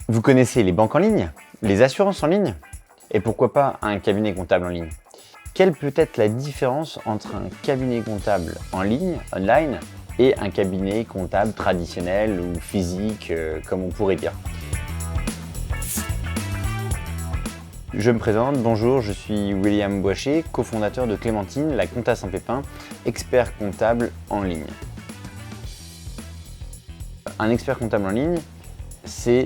Vous connaissez les banques en ligne, les assurances en ligne et pourquoi pas un cabinet comptable en ligne? Quelle peut être la différence entre un cabinet comptable en ligne, online, et un cabinet comptable traditionnel ou physique, comme on pourrait dire? Je me présente, bonjour, je suis William Boichet, cofondateur de Clémentine, la compta sans pépin, expert comptable en ligne. Un expert comptable en ligne, c'est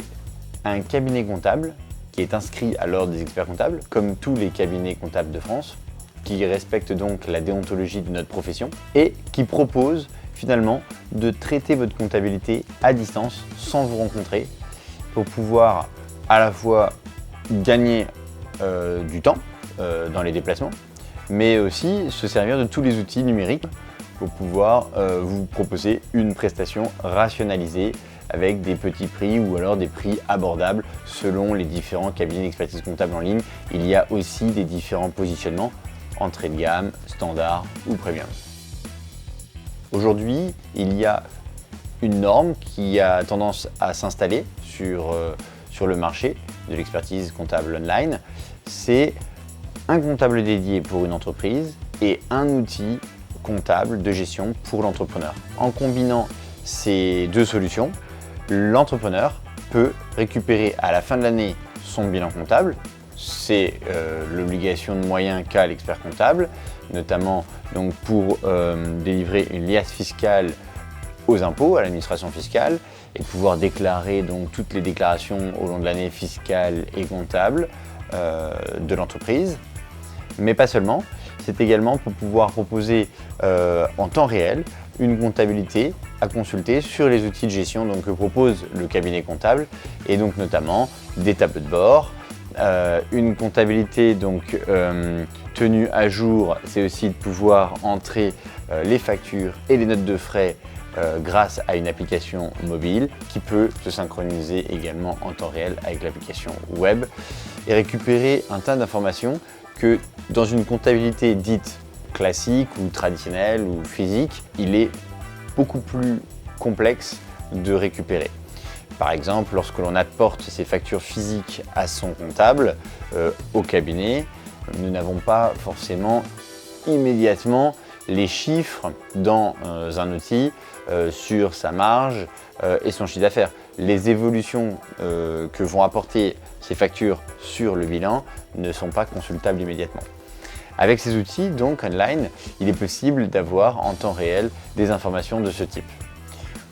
un cabinet comptable qui est inscrit à l'ordre des experts comptables, comme tous les cabinets comptables de France, qui respecte donc la déontologie de notre profession et qui propose finalement de traiter votre comptabilité à distance sans vous rencontrer pour pouvoir à la fois gagner du temps dans les déplacements, mais aussi se servir de tous les outils numériques pour pouvoir vous proposer une prestation rationalisée avec des petits prix ou alors des prix abordables selon les différents cabinets d'expertise comptable en ligne. Il y a aussi des différents positionnements, entrée de gamme, standard ou premium. Aujourd'hui, il y a une norme qui a tendance à s'installer sur le marché de l'expertise comptable online. C'est un comptable dédié pour une entreprise et un outil comptable de gestion pour l'entrepreneur. En combinant ces deux solutions, l'entrepreneur peut récupérer à la fin de l'année son bilan comptable. C'est l'obligation de moyens qu'a l'expert comptable, notamment donc, pour délivrer une liasse fiscale aux impôts, à l'administration fiscale, et pouvoir déclarer donc, toutes les déclarations au long de l'année fiscale et comptable de l'entreprise. Mais pas seulement, c'est également pour pouvoir proposer en temps réel une comptabilité à consulter sur les outils de gestion donc, que propose le cabinet comptable, et donc notamment des tableaux de bord, une comptabilité donc, tenue à jour, c'est aussi de pouvoir entrer les factures et les notes de frais grâce à une application mobile qui peut se synchroniser également en temps réel avec l'application web et récupérer un tas d'informations que dans une comptabilité dite classique ou traditionnelle ou physique, il est beaucoup plus complexe de récupérer. Par exemple, lorsque l'on apporte ses factures physiques à son comptable, au cabinet, nous n'avons pas forcément immédiatement les chiffres dans un outil sur sa marge et son chiffre d'affaires. Les évolutions que vont apporter ces factures sur le bilan ne sont pas consultables immédiatement. Avec ces outils, donc online, il est possible d'avoir en temps réel des informations de ce type.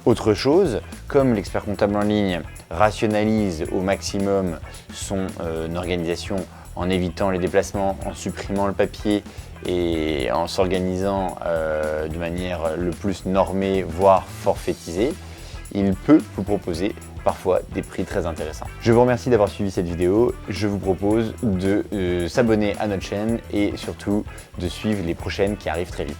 Autre chose, comme l'expert comptable en ligne rationalise au maximum son organisation en évitant les déplacements, en supprimant le papier et en s'organisant de manière le plus normée, voire forfaitisée, il peut vous proposer parfois des prix très intéressants. Je vous remercie d'avoir suivi cette vidéo. Je vous propose de s'abonner à notre chaîne et surtout de suivre les prochaines qui arrivent très vite.